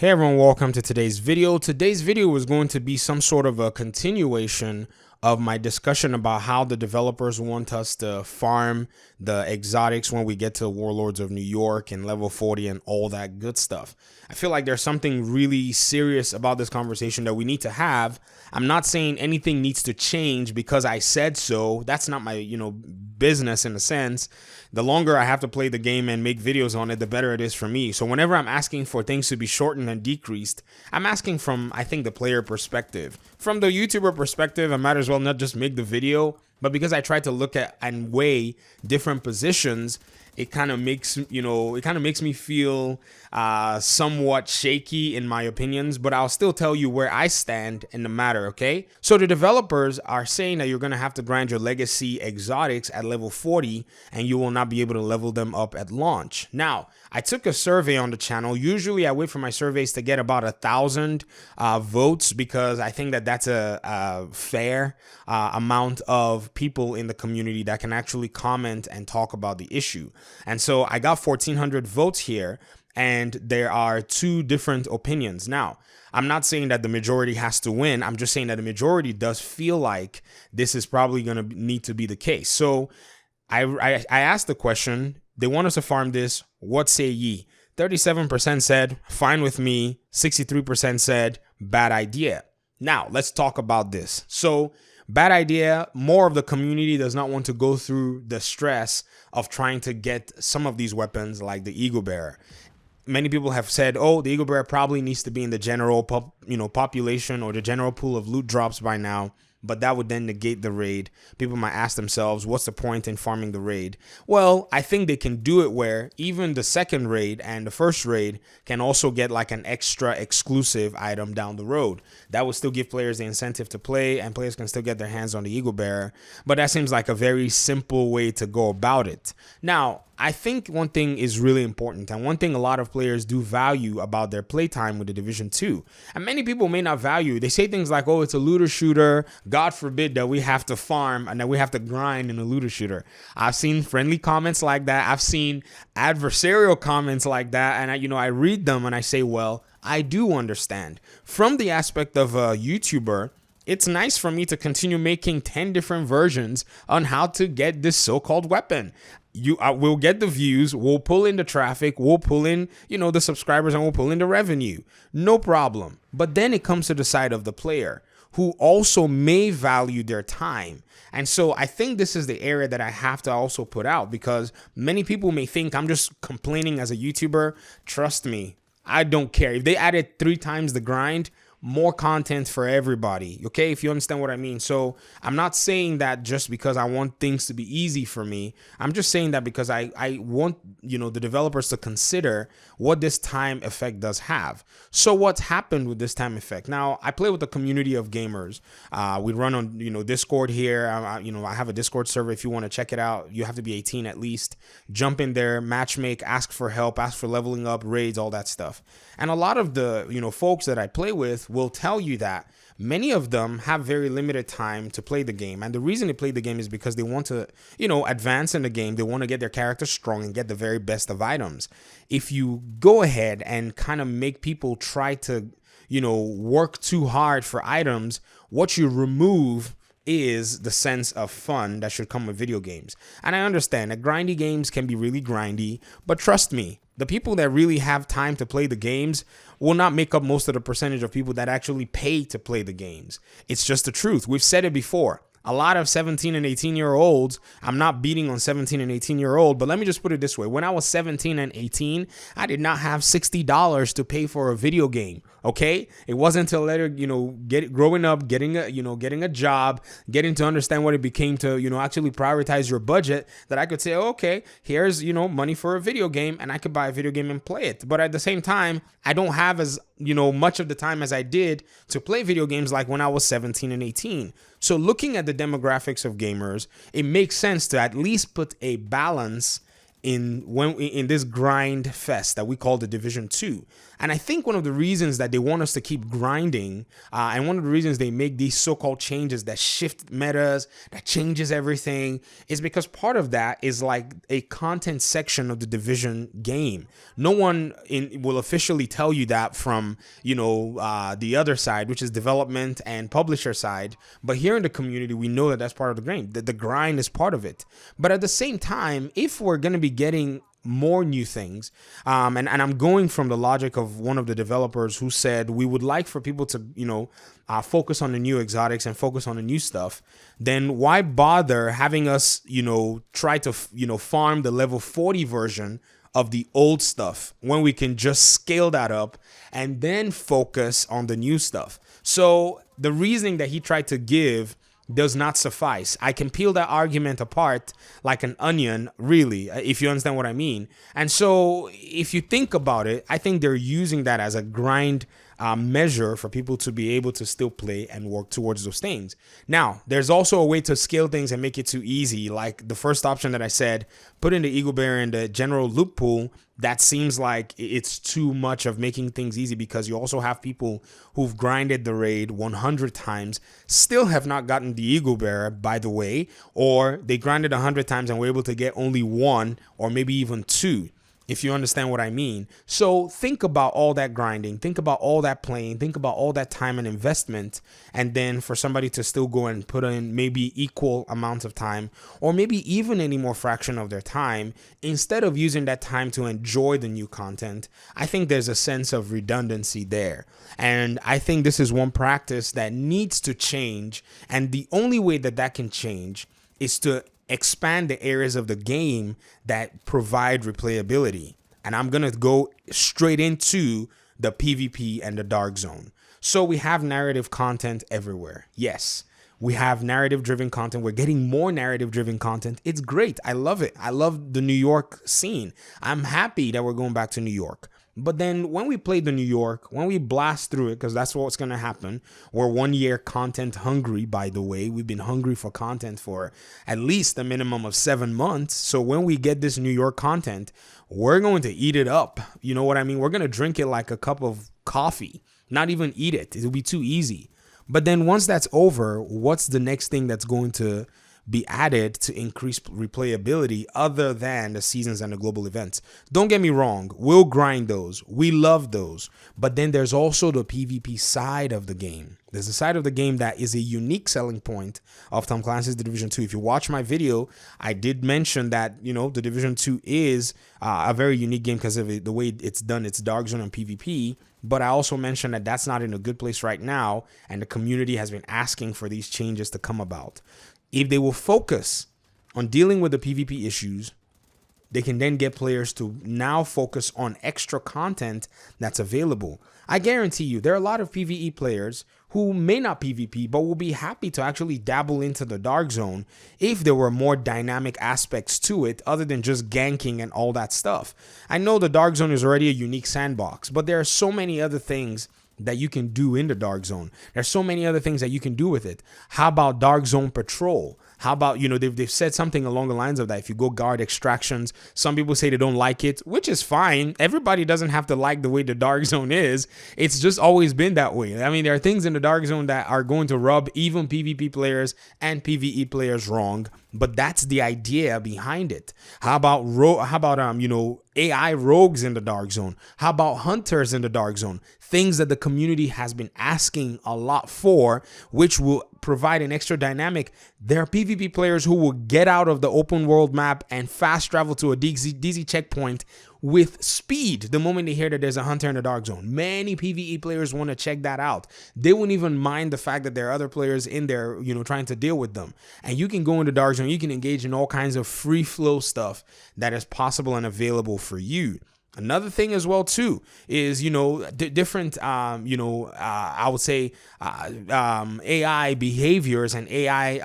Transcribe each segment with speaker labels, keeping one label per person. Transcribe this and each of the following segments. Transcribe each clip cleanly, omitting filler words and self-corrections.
Speaker 1: Hey everyone, welcome to today's video. Today's video is going to be some sort of a continuation of my discussion about how the developers want us to farm the exotics when we get to Warlords of New York and level 40 and all that good stuff. I feel like there's something really serious about this conversation that we need to have. I'm not saying anything needs to change because I said so. That's not my, business in a sense. The longer I have to play the game and make videos on it, the better it is for me. So whenever I'm asking for things to be shortened and decreased, I'm asking from, I think, the player perspective. From the YouTuber perspective, I might as well not just make the video, but because I try to look at and weigh different positions, it kind of makes, me feel somewhat shaky in my opinions, but I'll still tell you where I stand in the matter, okay? So the developers are saying that you're going to have to grind your legacy exotics at level 40 and you will not be able to level them up at launch. Now, I took a survey on the channel. Usually I wait for my surveys to get about 1,000 votes because I think that that's a fair amount of people in the community that can actually comment and talk about the issue. And so I got 1,400 votes here, and there are two different opinions. Now, I'm not saying that the majority has to win. I'm just saying that the majority does feel like this is probably going to need to be the case. So I asked the question, they want us to farm this. What say ye? 37% said, fine with me. 63% said, bad idea. Now, let's talk about this. So, bad idea. More of the community does not want to go through the stress of trying to get some of these weapons like the Eagle Bearer. Many people have said, oh, the Eagle Bearer probably needs to be in the general population or the general pool of loot drops by now. But that would then negate the raid. People might ask themselves, what's the point in farming the raid? Well, I think they can do it where even the second raid and the first raid can also get like an extra exclusive item down the road. That would still give players the incentive to play, and players can still get their hands on the Eagle Bearer. But that seems like a very simple way to go about it. Now, I think one thing is really important, and one thing a lot of players do value about their playtime with the Division 2, and many people may not value. They say things like, oh, it's a looter shooter. God forbid that we have to farm and that we have to grind in a looter shooter. I've seen friendly comments like that. I've seen adversarial comments like that, and I read them and I say, well, I do understand. From the aspect of a YouTuber, it's nice for me to continue making 10 different versions on how to get this so-called weapon. We'll get the views, we'll pull in the traffic, we'll pull in, the subscribers, and we'll pull in the revenue. No problem. But then it comes to the side of the player who also may value their time. And so I think this is the area that I have to also put out, because many people may think I'm just complaining as a YouTuber. Trust me, I don't care. If they added 3 times the grind, more content for everybody, okay? If you understand what I mean. So I'm not saying that just because I want things to be easy for me. I'm just saying that because I want, the developers to consider what this time effect does have. So what's happened with this time effect? Now, I play with a community of gamers. We run on, Discord here. I have a Discord server. If you want to check it out, you have to be 18 at least. Jump in there, matchmake, ask for help, ask for leveling up, raids, all that stuff. And a lot of the, folks that I play with will tell you that many of them have very limited time to play the game. And the reason they play the game is because they want to, advance in the game. They want to get their character strong and get the very best of items. If you go ahead and kind of make people try to, work too hard for items, what you remove is the sense of fun that should come with video games. And I understand that grindy games can be really grindy, but trust me, the people that really have time to play the games will not make up most of the percentage of people that actually pay to play the games. It's just the truth. We've said it before. A lot of 17 and 18-year-olds, I'm not beating on 17 and 18-year-old, but let me just put it this way. When I was 17 and 18, I did not have $60 to pay for a video game, okay? It wasn't until later, growing up, getting a job, getting to understand what it became to, actually prioritize your budget, that I could say, oh, okay, here's, money for a video game, and I could buy a video game and play it. But at the same time, I don't have as, much of the time as I did to play video games like when I was 17 and 18. So looking at the demographics of gamers, it makes sense to at least put a balance in this grind fest that we call the Division 2. And I think one of the reasons that they want us to keep grinding, and one of the reasons they make these so-called changes that shift metas, that changes everything, is because part of that is like a content section of the Division game. No one will officially tell you that from, the other side, which is development and publisher side. But here in the community, we know that that's part of the game. The grind is part of it. But at the same time, if we're going to be getting more new things, and I'm going from the logic of one of the developers who said we would like for people to focus on the new exotics and focus on the new stuff, then why bother having us try to farm the level 40 version of the old stuff when we can just scale that up and then focus on the new stuff? So the reasoning that he tried to give does not suffice. I can peel that argument apart like an onion, really, if you understand what I mean. And so if you think about it, I think they're using that as a grind measure for people to be able to still play and work towards those things. Now, there's also a way to scale things and make it too easy. Like the first option that I said, put in the Eagle Bear and the general loot pool. That seems like it's too much of making things easy, because you also have people who've grinded the raid 100 times, still have not gotten the Eagle Bear, by the way, or they grinded 100 times and were able to get only one or maybe even two, if you understand what I mean. So think about all that grinding, think about all that playing, think about all that time and investment, and then for somebody to still go and put in maybe equal amounts of time, or maybe even any more fraction of their time, instead of using that time to enjoy the new content. I think there's a sense of redundancy there. And I think this is one practice that needs to change. And the only way that that can change is to expand the areas of the game that provide replayability. And I'm going to go straight into the PvP and the Dark Zone. So we have narrative content everywhere. Yes, we have narrative driven content. We're getting more narrative driven content. It's great. I love it. I love the New York scene. I'm happy that we're going back to New York. But then when we play the New York, when we blast through it, because that's what's going to happen. We're 1 year content hungry, by the way. We've been hungry for content for at least a minimum of 7 months. So when we get this New York content, we're going to eat it up. You know what I mean? We're going to drink it like a cup of coffee, not even eat it. It'll be too easy. But then once that's over, what's the next thing that's going to be added to increase replayability other than the seasons and the global events? Don't get me wrong, we'll grind those. We love those. But then there's also the PvP side of the game. There's a side of the game that is a unique selling point of Tom Clancy's The Division 2. If you watch my video, I did mention that, The Division 2 is a very unique game because of the way it's done. It's Dark Zone and PvP. But I also mentioned that that's not in a good place right now, and the community has been asking for these changes to come about. If they will focus on dealing with the PvP issues, they can then get players to now focus on extra content that's available. I guarantee you, there are a lot of PvE players who may not PvP, but will be happy to actually dabble into the Dark Zone if there were more dynamic aspects to it other than just ganking and all that stuff. I know the Dark Zone is already a unique sandbox, but there are so many other things that you can do in the Dark Zone. There's so many other things that you can do with it. How about Dark Zone Patrol? How about, they've said something along the lines of that. If you go guard extractions, some people say they don't like it, which is fine. Everybody doesn't have to like the way the Dark Zone is. It's just always been that way. I mean, there are things in the Dark Zone that are going to rub even PvP players and PvE players wrong, but that's the idea behind it. How about AI rogues in the Dark Zone? How about hunters in the Dark Zone? Things that the community has been asking a lot for, which will provide an extra dynamic. There are PvP players who will get out of the open world map and fast travel to a DZ checkpoint with speed the moment they hear that there's a hunter in the Dark Zone. Many PvE players want to check that out. They wouldn't even mind the fact that there are other players in there, trying to deal with them. And you can go in the Dark Zone, you can engage in all kinds of free flow stuff that is possible and available for you. Another thing as well too is different I would say AI behaviors and AI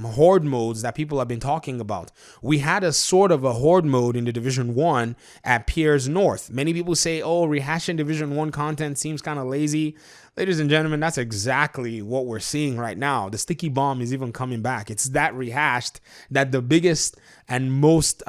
Speaker 1: horde modes that people have been talking about. We had a sort of a horde mode in the Division 1 at Piers North. Many people say, rehashing Division 1 content seems kind of lazy. Ladies and gentlemen, that's exactly what we're seeing right now. The sticky bomb is even coming back. It's that rehashed that the biggest and most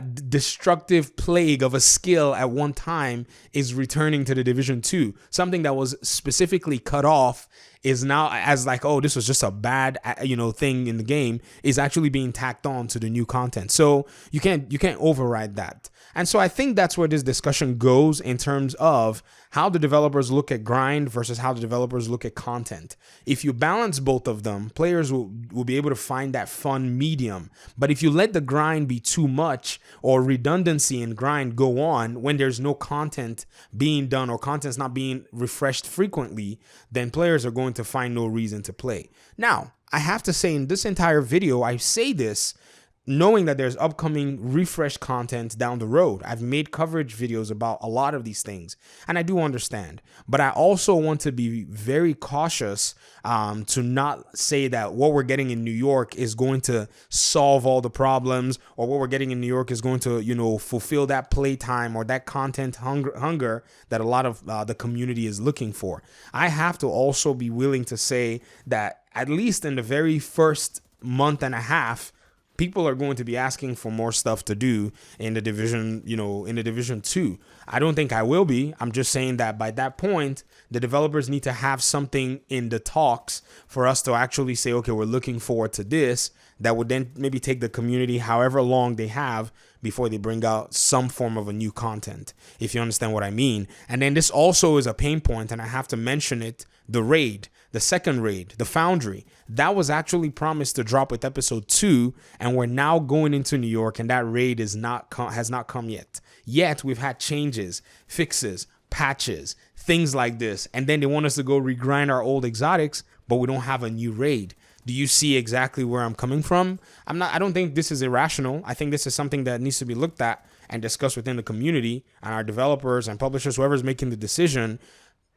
Speaker 1: destructive plague of a skill at one time is returning to the Division 2. Something that was specifically cut off is now, as like, oh, this was just a bad thing in the game, is actually being tacked on to the new content. So you can't override that. And so I think that's where this discussion goes in terms of how the developers look at grind versus how the developers look at content. If you balance both of them, players will be able to find that fun medium. But if you let the grind be too much, or redundancy in grind go on when there's no content being done or content's not being refreshed frequently, then players are going to find no reason to play. Now, I have to say, in this entire video, I say this knowing that there's upcoming refresh content down the road. I've made coverage videos about a lot of these things, and I do understand. But I also want to be very cautious to not say that what we're getting in New York is going to solve all the problems, or what we're getting in New York is going to, fulfill that playtime or that content hunger that a lot of the community is looking for. I have to also be willing to say that at least in the very first month and a half, people are going to be asking for more stuff to do in the division, in the Division 2. I don't think I will be. I'm just saying that by that point, the developers need to have something in the talks for us to actually say, okay, we're looking forward to this. That would then maybe take the community however long they have before they bring out some form of a new content, if you understand what I mean. And then this also is a pain point, and I have to mention it, the raid. The second raid, the Foundry, that was actually promised to drop with episode 2, and we're now going into New York, and that raid has not come yet. Yet we've had changes, fixes, patches, things like this, and then they want us to go regrind our old exotics, but we don't have a new raid. Do you see exactly where I'm coming from? I don't think this is irrational. I think this is something that needs to be looked at and discussed within the community, and our developers and publishers, whoever's making the decision,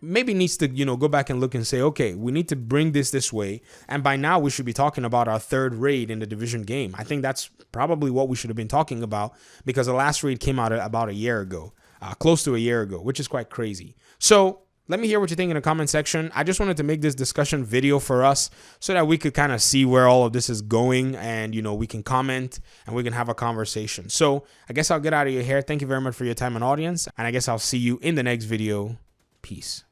Speaker 1: maybe needs to, go back and look and say, okay, we need to bring this way. And by now we should be talking about our third raid in the division game. I think that's probably what we should have been talking about, because the last raid came out about a year ago, close to a year ago, which is quite crazy. So let me hear what you think in the comment section. I just wanted to make this discussion video for us so that we could kind of see where all of this is going, and, we can comment and we can have a conversation. So I guess I'll get out of your hair. Thank you very much for your time and audience. And I guess I'll see you in the next video. Peace.